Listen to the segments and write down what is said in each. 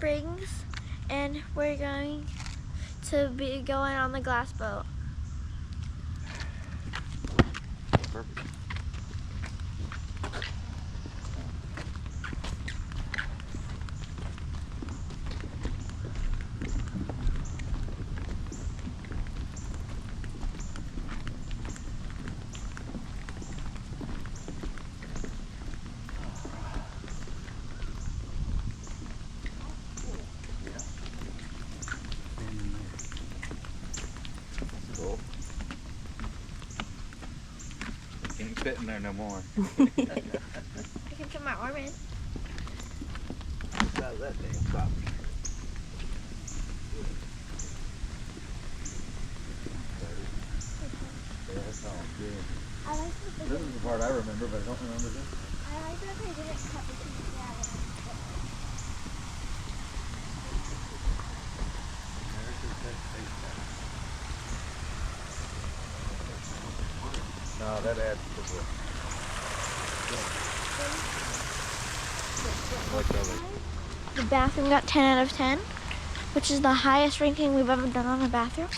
Springs, and we're going to be going on the glass boat. Perfect. Cool. Can't fit in there no more. I can put my arm in. That damn stop. Yeah, that sounds good. I like that This is the part I remember, but I don't remember this. I like that they didn't cut the pieces out. No, that adds to the. Like The bathroom got 10 out of 10, which is the highest ranking we've ever done on a bathroom.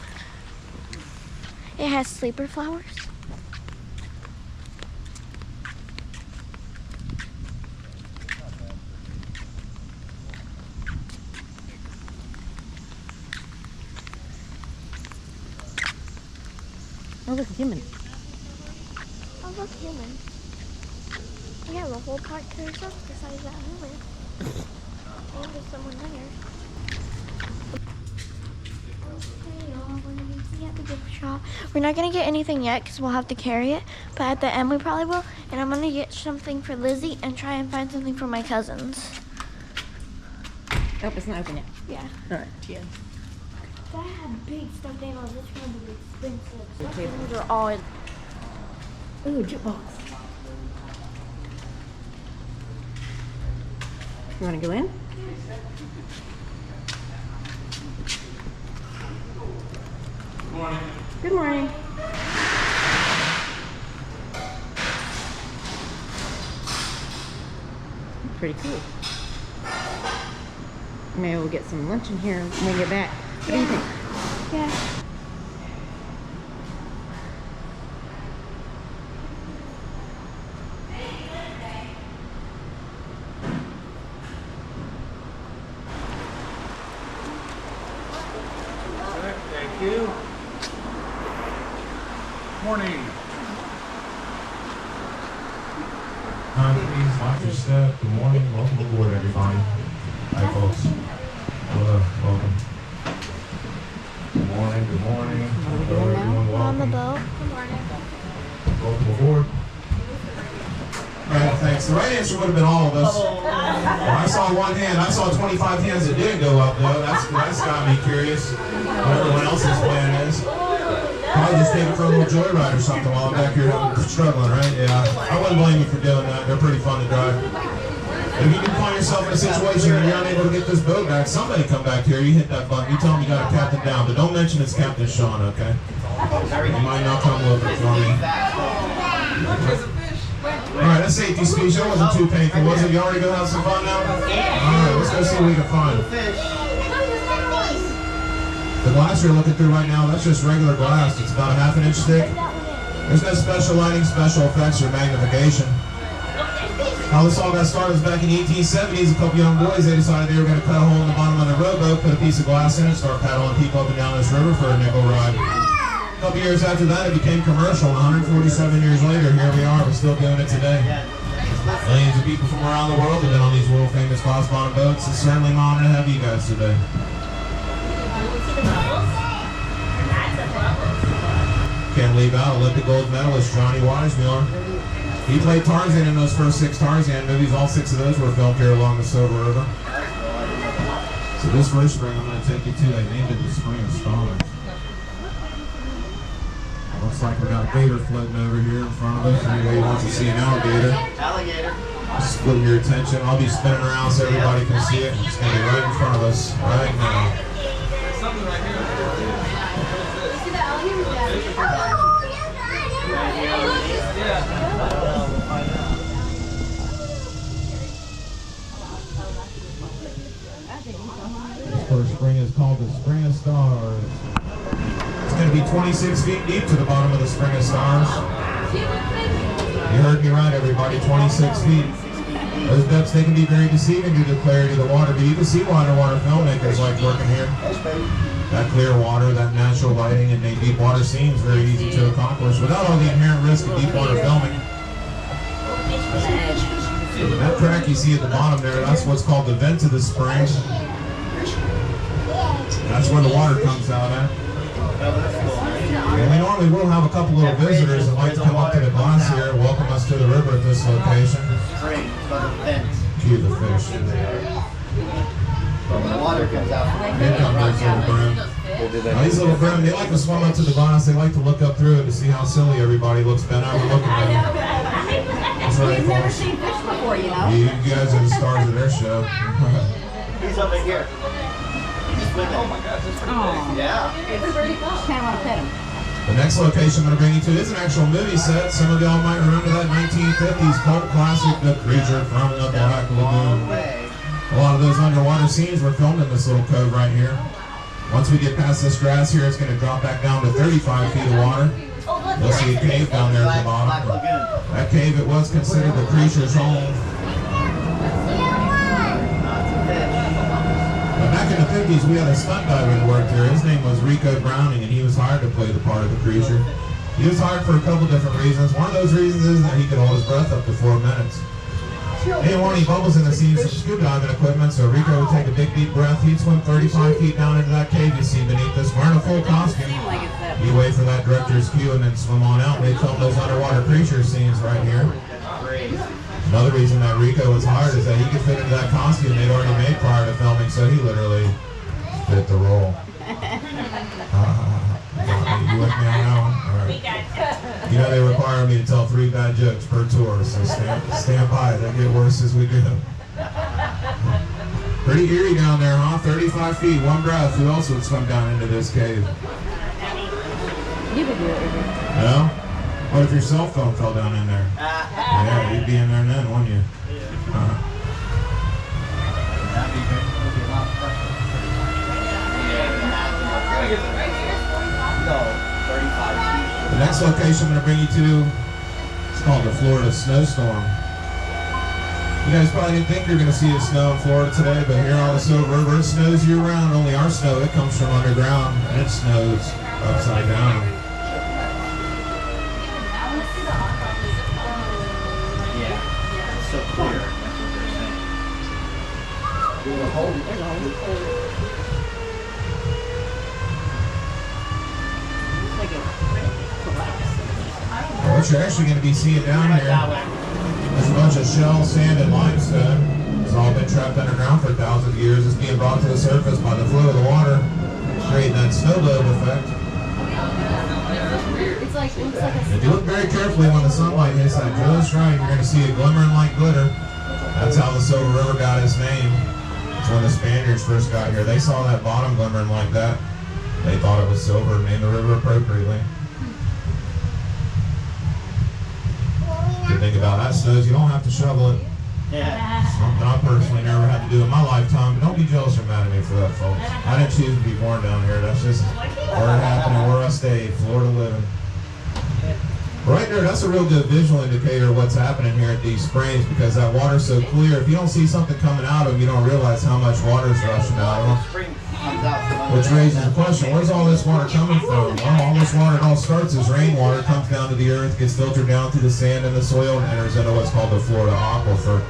It has sleeper flowers. Oh, look, human. Oh, look, human. We have a whole park to ourselves besides that human. And there's someone there. Okay, y'all, we're gonna be at the gift shop. We're not gonna get anything yet because we'll have to carry it, but at the end we probably will. And I'm gonna get something for Lizzie and try and find something for my cousins. Oh, it's not open yet. Yeah. All right. Yeah. I have big stuffed animals. It's gonna be expensive. Okay. These are all in. Ooh, jukebox. You want to go in? Good morning. Good morning. Pretty cool. Maybe we'll get some lunch in here when we get back. What do you think? Yeah. Thank you. Morning. Please watch your step. Good morning. Welcome aboard, everybody. Hi, folks. Hello. Welcome. Good morning. Good morning. Hello, everyone. We're on the Welcome. boat. Welcome aboard. All right, thanks. The right answer would have been all of us. Well, I saw one hand. I saw 25 hands that didn't go up, though. That's got me curious what everyone else's plan is. Probably just take it for a little joyride or something while I'm back here struggling, right? Yeah. I wouldn't blame you for doing that. They're pretty fun to drive. If you do find yourself in a situation where you're unable to get this boat back, somebody come back here, you hit that button, you tell them you got a captain down, but don't mention it's Captain Sean, okay? You might not come over for me. Alright, that safety speech, that wasn't too painful, was it? You already go have some fun now? Alright, let's go see what we can find. The glass you're looking through right now, that's just regular glass. It's about a ½ inch thick. There's no special lighting, special effects, or magnification. How this all got started was back in the 1870s. A couple young boys, they decided they were going to cut a hole in the bottom of the rowboat, put a piece of glass in it, start paddling people up and down this river for a nickel ride. A couple years after that, it became commercial. 147 years later, here we are. We're still doing it today. Millions of people from around the world have been on these world famous glass bottom boats. It's certainly an honor to have you guys today. Can't leave out Olympic gold medalist Johnny Weissmuller. He played Tarzan in those first 6 Tarzan movies. All 6 of those were filmed here along the Silver River. So this first spring I'm going to take you to, they named it the Spring of Stars. Looks like we got a gator floating over here in front of us. Anybody wants to see an alligator? Alligator. Split your attention. I'll be spinning around so everybody can see it. It's going to be right in front of us right now. There's something right here. See the alligator? Yeah. of Stars. It's going to be 26 feet deep to the bottom of the Spring of Stars. You heard me right, everybody, 26 feet. Those depths, they can be very deceiving due to the clarity of the water, but you can see why underwater filmmakers like working here. That clear water, that natural lighting, and deep water scenes very easy to accomplish without all the inherent risk of deep water filming. That crack you see at the bottom there, that's what's called the vent of the spring. That's where the water comes out at. And we normally will have a couple little visitors that like to come up to the glass here and welcome us to the river at this location. Cue the fish. The water comes out. Here come those little brim. Now, these little brim, they like to swim up to the glass. They like to look up through it to see how silly everybody looks bent over looking at them. That's right, Never folks. seen fish before, you know. You guys are the stars of their show. He's over here. He's swimming. Oh my gosh, that's pretty big. Yeah. Kind of want to pet him. The next location I'm going to bring you to is an actual movie set. Some of y'all might remember that 1950s cult classic, The Creature from the Black Lagoon. A lot of those underwater scenes were filmed in this little cove right here. Once we get past this grass here, it's going to drop back down to 35 feet of water. You'll see a cave down there at the bottom. That cave, it was considered the creature's home. But back in the 50s, we had a stunt diver that worked here. His name was Rico Browning, and he was hired to play the part of the creature. He was hired for a couple different reasons. One of those reasons is that he could hold his breath up to 4 minutes. He didn't want any bubbles in the scenes of scuba diving equipment, so Rico would take a big deep breath. He'd swim 35 feet down into that cave you see beneath us, wearing a full costume. He'd wait for that director's cue and then swim on out. They'd film those underwater creature scenes right here. Another reason that Rico was hired is that he could fit into that costume they'd already made prior to filming, so he literally fit the role. You with me on that one? All right. You know they require me to tell 3 bad jokes per tour, so stand by. They get worse as we go. Pretty eerie down there, huh? 35 feet, one breath. Who else would swim down into this cave? You would do it, River. No? What if your cell phone fell down in there? Yeah, you'd be in there then, wouldn't you? No, 35 feet. The next location I'm going to bring you to is called the Florida Snowstorm. You guys probably didn't think you were going to see it snow in Florida today, but here on the Silver River, it snows year-round. Only our snow, it comes from underground, and it snows upside down. Yeah. It's so clear. There's a hole. What you're actually going to be seeing down here is a bunch of shell, sand, and limestone. It's all been trapped underground for thousands of years. It's being brought to the surface by the flow of the water, creating that snow globe effect. It's like, looks like a If you look very carefully when the sunlight hits that just right, you're going to see it glimmering like glitter. That's how the Silver River got its name. It's when the Spaniards first got here. They saw that bottom glimmering like that. They thought it was silver and named the river appropriately. Good thing about that snow is you don't have to shovel it. Yeah. Something I personally never had to do in my lifetime, but don't be jealous or mad at me for that, folks. I didn't choose to be born down here. That's just where it happened and where I stayed, Florida living. Right there, that's a real good visual indicator of what's happening here at these springs because that water's so clear. If you don't see something coming out of them, you don't realize how much water's rushing out of them. Spring comes out from Which raises the question, where's all this water coming from? Well, all this water, it all starts as rainwater, comes down to the earth, gets filtered down through the sand and the soil, and enters into what's called the Florida aquifer.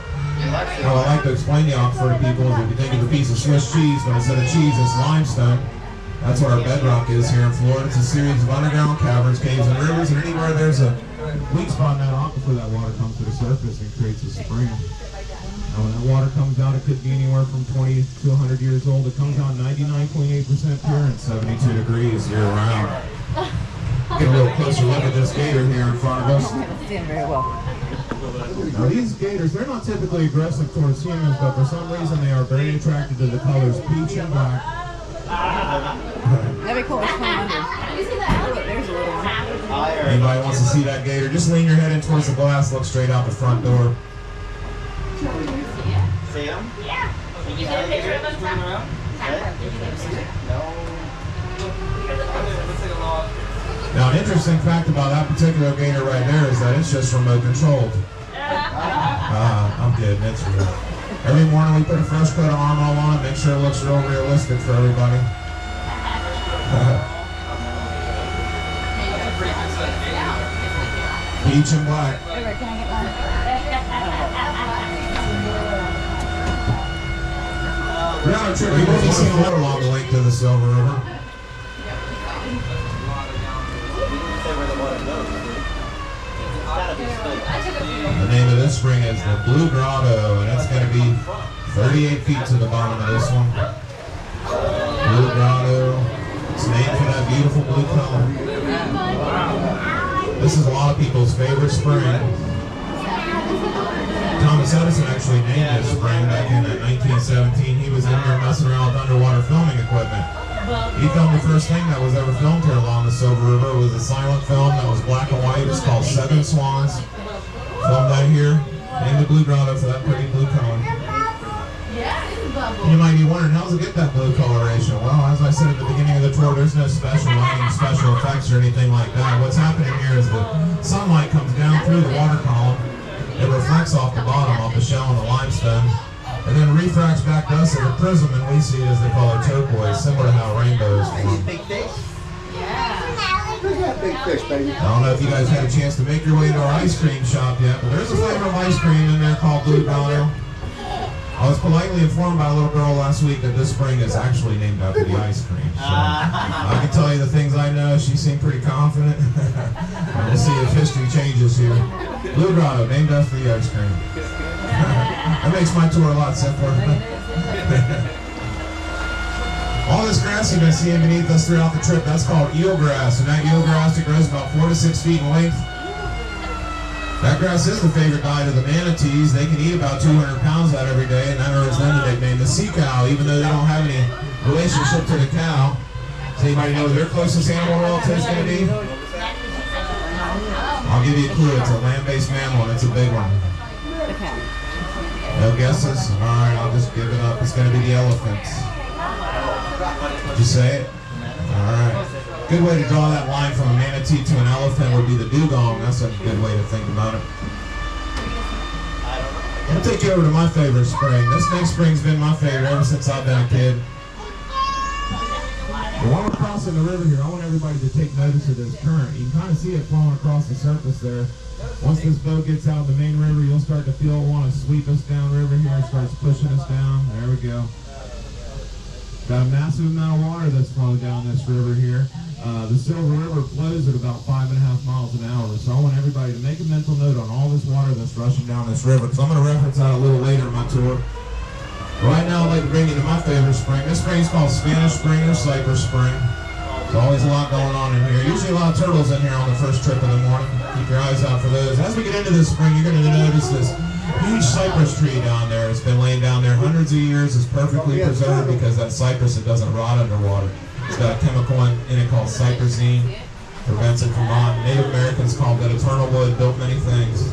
How I like to explain the aquifer to people is if you think of a piece of Swiss cheese, but instead of cheese, it's limestone. That's what our bedrock is here in Florida. It's a series of underground caverns, caves, and rivers, and anywhere there's a weak spot in that aquifer, that water comes to the surface and creates a spring. Now, when that water comes out, it could be anywhere from 20 to 100 years old. It comes out 99.8% pure and 72 degrees year-round. Get a little closer look at this gator here in front of us. Doing very well. Now, these gators, they're not typically aggressive towards humans, but for some reason they are very attracted to the colors peach and black. That'd be cool. Let's climb under. You see that alligator? There's a little one. higher. Anybody wants to see that gator, just lean your head in towards the glass, look straight out the front door. See him? Yeah. Can you get a picture of them? No. Interesting fact about that particular gator right there is that it's just remote controlled. I'm kidding, it's real. Every morning we put a fresh coat of Armor on it, make sure it looks real realistic for everybody. Peach and black. We're on a trip. We will be seeing water along the lake to the Silver River. The name of this spring is the Blue Grotto, and it's going to be 38 feet to the bottom of this one. Blue Grotto. It's named for that beautiful blue color. This is a lot of people's favorite spring. Thomas Edison actually named this spring back in 1917. He was in here messing around with underwater filming equipment. He filmed the first thing that was ever filmed here along the Silver River. It was a silent film that was black and white. It's called Seven Swans. Filmed out here. Named the Blue Grotto for that pretty blue color. You might be wondering, how's it get that blue coloration? Well, as I said at the beginning of the tour, there's no special lighting, special effects, or anything like that. What's happening here is the sunlight comes down through the water column. It reflects off the bottom, off the shell and the limestone, and then refracts back to us as a prism, and we see it as the color turquoise, similar to how rainbows form. Big fish? Yeah. Look at that big fish, baby. I don't know if you guys had a chance to make your way to our ice cream shop yet, but there's a flavor of ice cream in there called Blue Grotto. I was politely informed by a little girl last week that this spring is actually named after the ice cream. So I can tell you the things I know. She seemed pretty confident. We'll see if history changes here. Blue Grotto, named after the ice cream. That makes my tour a lot simpler. All this grass you've been seeing beneath us throughout the trip, that's called eelgrass. And that eelgrass, it grows about 4 to 6 feet in length. That grass is the favorite diet of the manatees. They can eat about 200 pounds of that every day, and that earns them the nickname the sea cow, even though they don't have any relationship to the cow. Does anybody know what their closest animal relative is going to be? I'll give you a clue. It's a land-based mammal, and it's a big one. No guesses? All right, I'll just give it up. It's going to be the elephants. Did you say it? All right. Good way to draw that line from a manatee to an elephant would be the dugong. That's a good way to think about it. I'll take you over to my favorite spring. This next spring's been my favorite ever since I've been a kid. But while we're crossing the river here, I want everybody to take notice of this current. You can kind of see it flowing across the surface there. Once this boat gets out of the main river, you'll start to feel it want to sweep us down river here. It starts pushing us down. There we go. Got a massive amount of water that's flowing down this river here. The Silver River flows at about 5.5 miles an hour. So I want everybody to make a mental note on all this water that's rushing down this river, because I'm going to reference that a little later in my tour. Right now I'd like to bring you to my favorite spring. This spring's called Spanish Spring or Cypress Spring. There's always a lot going on in here. Usually a lot of turtles in here on the first trip in the morning. Keep your eyes out for those. As we get into this spring, you're going to notice this huge cypress tree down there. It's been laying down there hundreds of years. It's perfectly preserved because that cypress, it doesn't rot underwater. It's got a chemical in it called cypressine. Prevents it from rotting. Native Americans called that eternal wood, built many things.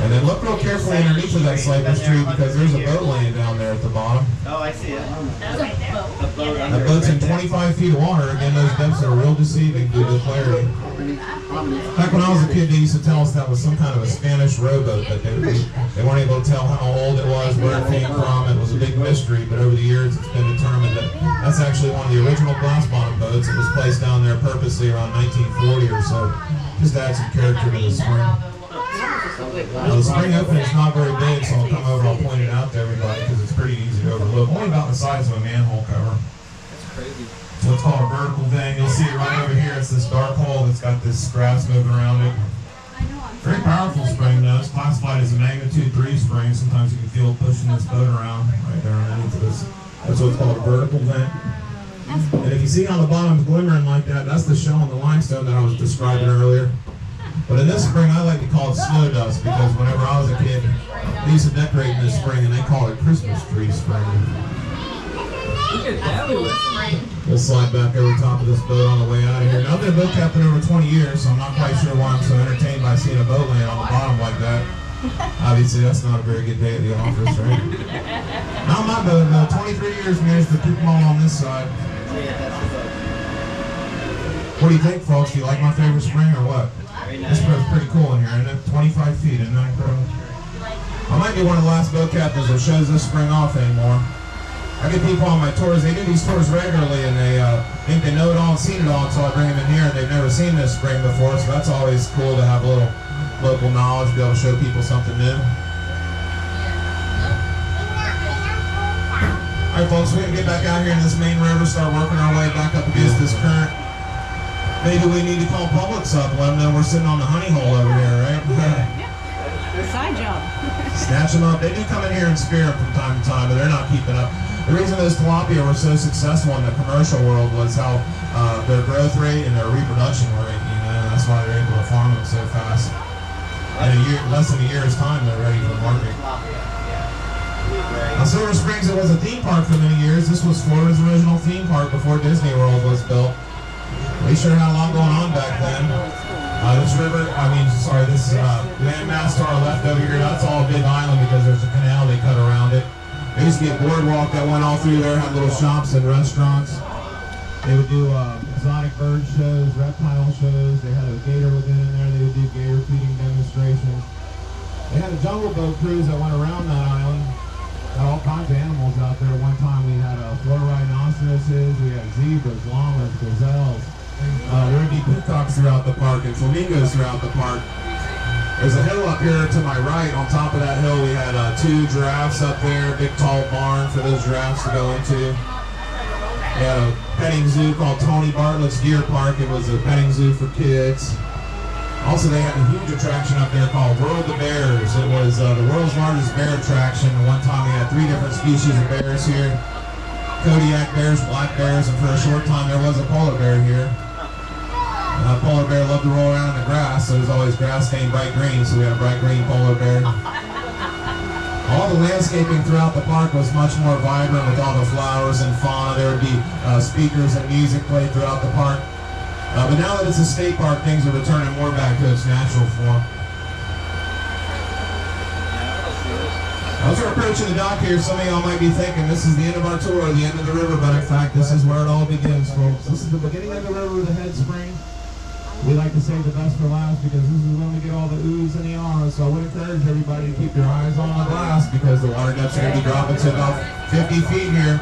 And then look real carefully underneath of that cypress tree, because there's a boat laying down there at the bottom. Oh, I see it. That boat's in 25 feet of water. Again, those depths are real deceiving due to the clarity. Back when I was a kid, they used to tell us that was some kind of a Spanish rowboat, that they weren't able to tell how old it was, where it came from. It was a big mystery, but over the years it's been determined that that's actually one of the original glass bottom boats. It was placed down there purposely around 1940 or so, just to add some character to the spring. Now, the spring opening is not very big, so I'll come over and I'll point it out to everybody because it's pretty easy to overlook. Only about the size of a manhole cover. That's crazy. So it's called a vertical vane. You'll see it right over here. It's this dark hole that's got this grass moving around it. Very powerful spring though. It's classified as a magnitude 3 spring. Sometimes you can feel it pushing this boat around right there underneath this. That's what's called a vertical vane. And if you see on the bottom glimmering like that, that's the shell and the limestone that I was describing earlier. But in this spring, I like to call it snow dust, because whenever I was a kid, they used to decorate in this spring, and they call it Christmas tree spring. We'll slide back over top of this boat on the way out of here. Now, I've been a boat captain over 20 years, so I'm not quite sure why I'm so entertained by seeing a boat laying on the bottom like that. Obviously, that's not a very good day at the office, right? Not my boat, though. 23 years managed to keep them all on this side. What do you think, folks? Do you like my favorite spring or what? This spring's pretty cool in here, isn't it? 25 feet, isn't that incredible? I might be one of the last boat captains that shows this spring off anymore. I get people on my tours, they do these tours regularly, and they think they know it all and seen it all until I bring them in here, and they've never seen this spring before, so that's always cool to have a little local knowledge, be able to show people something new. Alright folks, we're going to get back out here in this main river, start working our way back up against this current. Maybe we need to call Publix up and let them know we're sitting on the honey hole over here, right? Side job. Snatch them up. They do come in here and spear them from time to time, but they're not keeping up. The reason those tilapia were so successful in the commercial world was how their growth rate and their reproduction rate, you know, that's why they're able to farm them so fast. In a year, less than a year's time, they're ready for the market. Now, Silver Springs, it was a theme park for many years. This was Florida's original theme park before Disney World was built. We sure had a lot going on back then. This landmass to our left over here, that's all a big island because there's a canal they cut around it. There used to be a boardwalk that went all through there, had little shops and restaurants. They would do exotic bird shows, reptile shows. They had a gator lagoon in there. They would do gator feeding demonstrations. They had a jungle boat cruise that went around that island. Got all kinds of animals out there. One time we had Florida rhinoceroses, we had zebras, llamas, gazelles. There would be peacocks throughout the park and flamingos throughout the park. There's a hill up here to my right. On top of that hill we had 2 giraffes up there, big tall barn for those giraffes to go into. They had a petting zoo called Tony Bartlett's Deer Park. It was a petting zoo for kids. Also, they had a huge attraction up there called World of Bears. It was the world's largest bear attraction. One time we had 3 different species of bears here. Kodiak bears, black bears, and for a short time there was a polar bear here. Polar bear loved to roll around in the grass, so there's always grass stained bright green, so we had a bright green polar bear. All the landscaping throughout the park was much more vibrant with all the flowers and fauna. There would be speakers and music played throughout the park. But now that it's a state park, things are returning more back to its natural form. As we're approaching the dock here, some of y'all might be thinking this is the end of our tour, the end of the river, but in fact this is where it all begins, folks. This is the beginning of the river with the head spring. We like to save the best for last because this is when we get all the oohs and the ahs. So I would encourage everybody to keep your eyes on the glass because the water depths are going to be dropping to about 50 feet here.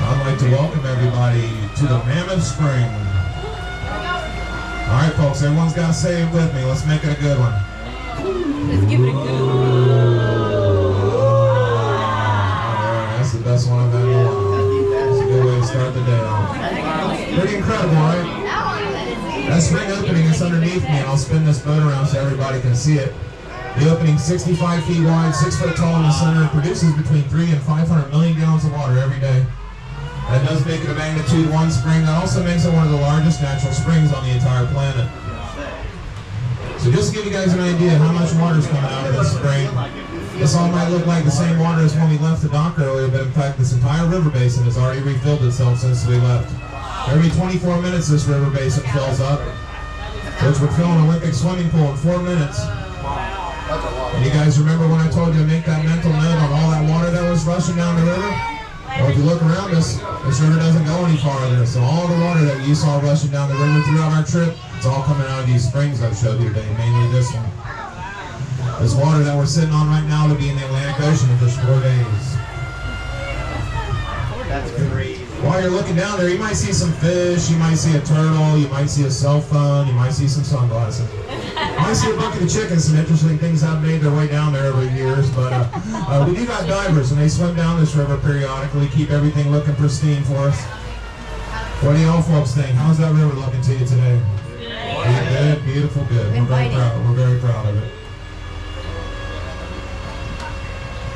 I'd like to welcome everybody to the Mammoth Spring. All right, folks, everyone's got to say it with me. Let's make it a good one. Let's give it a go. That's the best one I've had in a while. That's a good way to start the day off. Pretty incredible, right? That spring opening is underneath me, and I'll spin this boat around so everybody can see it. The opening 65 feet wide, 6 foot tall in the center, produces between 300 and 500 million gallons of water every day. That does make it a magnitude 1 spring. That also makes it one of the largest natural springs on the entire planet. So just to give you guys an idea how much water is coming out of this spring, this all might look like the same water as when we left the dock earlier, but in fact this entire river basin has already refilled itself since we left. Every 24 minutes this river basin fills up, which would fill an Olympic swimming pool in 4 minutes. And you guys remember when I told you to make that mental note on all that water that was rushing down the river? Well, if you look around us, this river doesn't go any farther. So all the water that you saw rushing down the river throughout our trip, it's all coming out of these springs I've showed you today, mainly this one. This water that we're sitting on right now will be in the Atlantic Ocean in just 4 days. That's crazy. While you're looking down there, you might see some fish, you might see a turtle, you might see a cell phone, you might see some sunglasses. You might see a bucket of chickens. Some interesting things have made their way down there over the years, but we do got divers, and they swim down this river periodically, keep everything looking pristine for us. What do y'all folks think? How's that river looking to you today? Good, beautiful, good. We're very proud. We're very proud of it.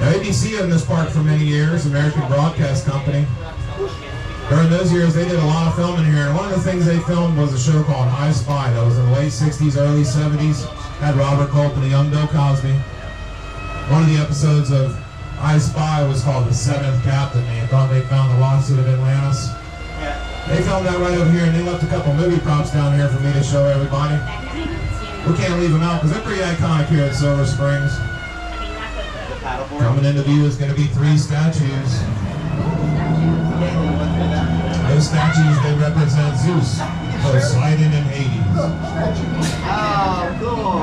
Now, ABC owned this park for many years, American Broadcast Company. During those years, they did a lot of filming here, and one of the things they filmed was a show called I Spy that was in the late 60s, early 70s. Had Robert Culp and a young Bill Cosby. One of the episodes of I Spy was called The Seventh Captain. They thought they found the lost city of Atlantis. They filmed that right over here, and they left a couple movie props down here for me to show everybody. we can't leave them out because they're pretty iconic here at Silver Springs. Paddleboard. Coming into view is going to be 3 statues. Those statues, they represent Zeus, Poseidon, and Hades. Oh, cool.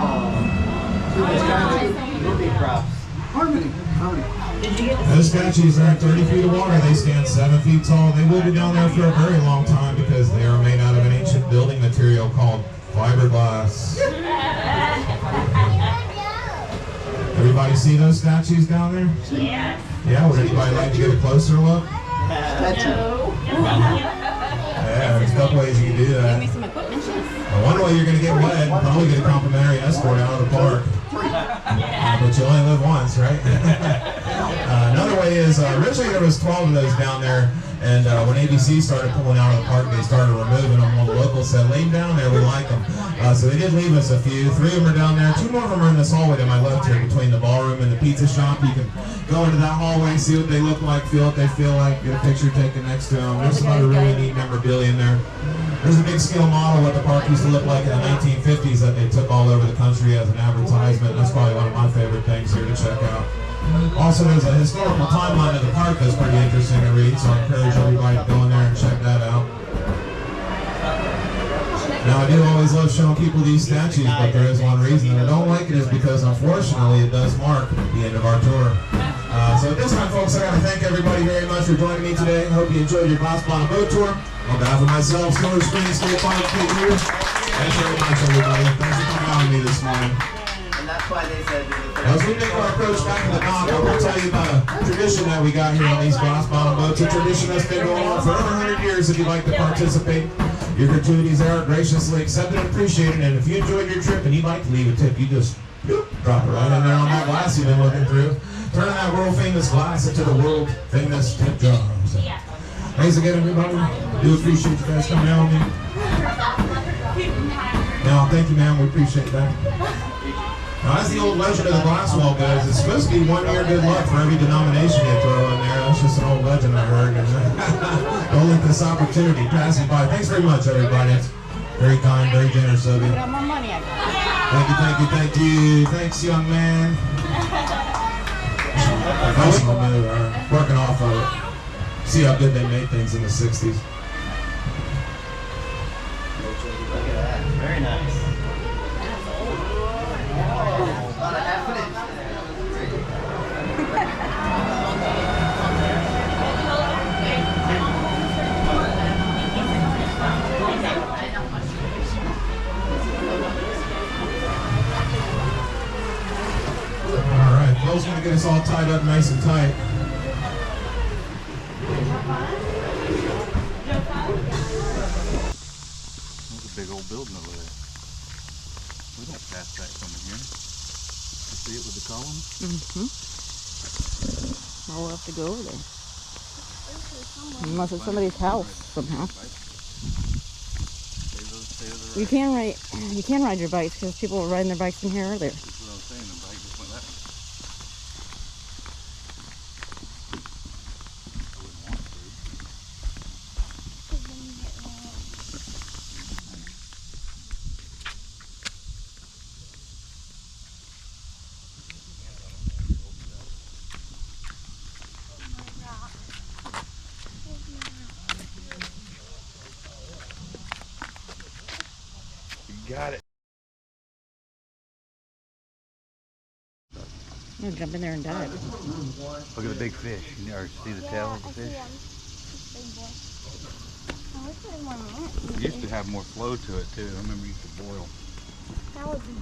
Movie props. Those statues are at 30 feet of water. They stand 7 feet tall. They will be down there for a very long time because they are made out of an ancient building material called fiberglass. Everybody see those statues down there? Yeah. Yeah, would anybody like to get a closer look? Yeah, there's a couple ways you can do that. Some equipment shoes. One way you're going to get wet, probably get a complimentary escort out of the park. But you only live once, right? Another way is, originally there was 12 of those down there, and when ABC started pulling out of the park, they started removing them. One of the locals said, leave them down there, we like them. So they did leave us a few. 3 of them are down there. 2 more of them are in this hallway to my left here between the ballroom and the pizza shop. You can go into that hallway, see what they look like, feel what they feel like, get a picture taken next to them. There's some other really neat memorabilia in there. There's a big scale model of what the park used to look like in the 1950s that they took all over the country as an advertisement. That's probably one of my favorite things here to check out. Also, there's a historical timeline of the park that's pretty interesting to read, so I encourage everybody to go in there and check that out. Now, I do always love showing people these statues, but there is one reason that I don't like it is because, unfortunately, it does mark the end of our tour. So at this time, folks, I got to thank everybody very much for joining me today. I hope you enjoyed your Glass Bottom Boat Tour. On behalf of myself, Silver Springs State Park, Kate here. Thanks very much, everybody. Thanks for coming out with me this morning. And that's why they said As we make our approach back to the dock, I will tell you about a tradition that we got here on these Glass Bottom boats. A tradition that's been going on for over 100 years. If you'd like to participate, your gratuities are graciously accepted and appreciated. And if you enjoyed your trip and you'd like to leave a tip, you just drop it right in there on that glass you've been looking through. Turning that world famous glass into the world famous tip jar. So, thanks again, everybody. Do appreciate you guys coming out with me. No, thank you, ma'am. We appreciate that. Now, as the old legend of the glass wall goes, it's supposed to be 1 year good luck for every denomination you throw in there. That's just an old legend I heard. Don't let this opportunity pass you by. Thanks very much, everybody. It's very kind, very generous of you. Put out more money, I got. Thank you, thank you, thank you. Thanks, young man. Professional move, working off of it. See how good they made things in the 60s. Look at that. Very nice. About a half an inch. All right, Phil's gonna get us all tied up nice and tight. There's a big old building over there. We don't pass that from here. You see it with the columns? Now we'll have to go over there. Unless it's somebody's house somehow. You can ride your bikes because people were riding their bikes in here earlier. That's what I was saying. The bike just went that way. I wouldn't want to. You got it. I'm gonna jump in there and dive. Look at the big fish. You never see the tail of the fish? It used to have more flow to it too. I remember it used to boil. That would be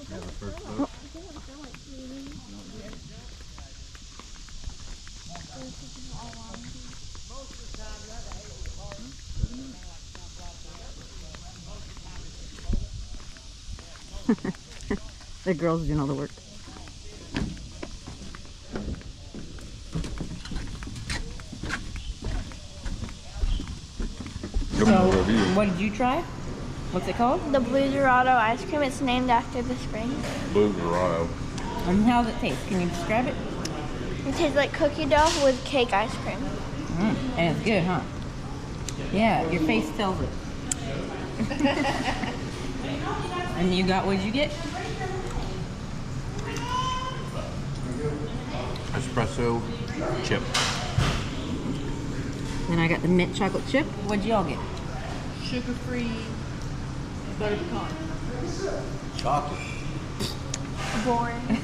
Yeah, the first boat. The girls doing all the work. What did you try? What's it called? the Blue Dorado ice cream. It's named after the spring. Blue Dorado. And how does it taste? Can you describe it? It tastes like cookie dough with cake ice cream. And it's good, huh? Yeah, your face tells it. And you got, what did you get? Espresso chip. Then I got the mint chocolate chip. What'd y'all get? Sugar-free butter pecan. Chocolate. Boring.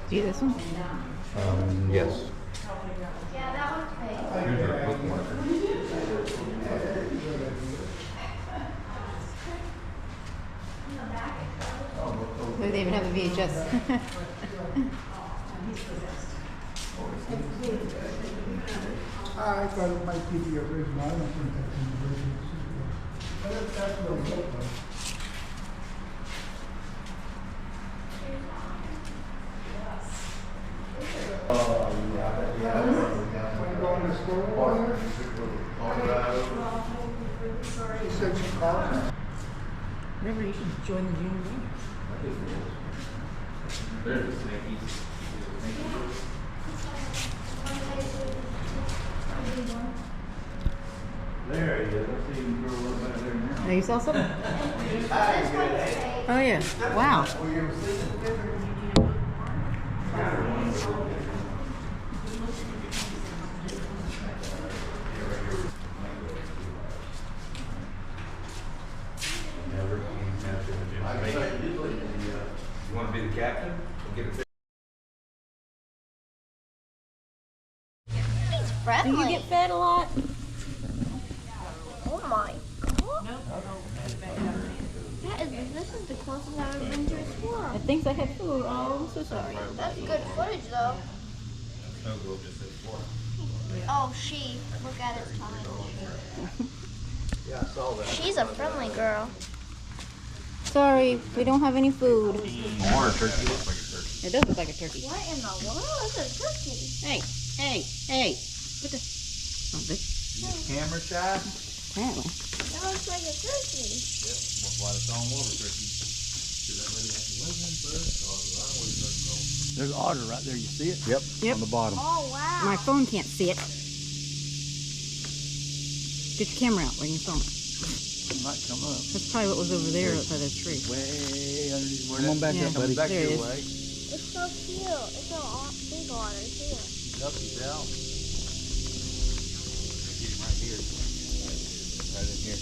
Do you this one? Yes. Yeah, that one's fake. Here's our bookmarker. Maybe they even have a VHS. I thought it might be the original. I don't think that's the original. But that's what it looked like. When you go in the store, she said she called me. Remember, you should join the junior league. There's the Snickies. There he is. Let's see if you can throw a little back there now. Oh, you saw something? Oh, yeah. Wow. You want to be the captain? We'll get it. He's Do friendly. you get fed a lot? Oh my god. This is the closest I've ever been to a squirrel. I think I had food. Oh, I'm so sorry. That's good footage though. No, go just says four. Oh, she. Look at its time. Yeah, I saw that. She's a friendly girl. Sorry, we don't have any food. Or a turkey looks like a turkey. It does look like a turkey. What in the world is a turkey? Hey, hey, hey. What the? Oh, this, Camera shy? apparently. That looks like a turkey. That's why they call them water turkeys. Because that lady has to live in first. I don't know what it's called. There's otter right there. You see it? Yep. Yep. On the bottom. Oh wow. My phone can't see it. Get your camera out when you phone. It might come up. That's probably what was over there outside that tree. Way underneath. Come on back up, buddy. Back There it your is. way. It's so cute. It's a big otter too. He's up, he's out. Get him right here. Right in here.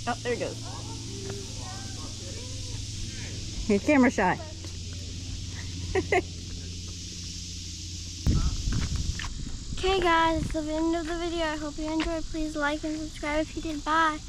Oh, there it goes. Here's camera shot. Okay guys, it's the end of the video. I hope you enjoyed. Please like and subscribe if you did. Bye.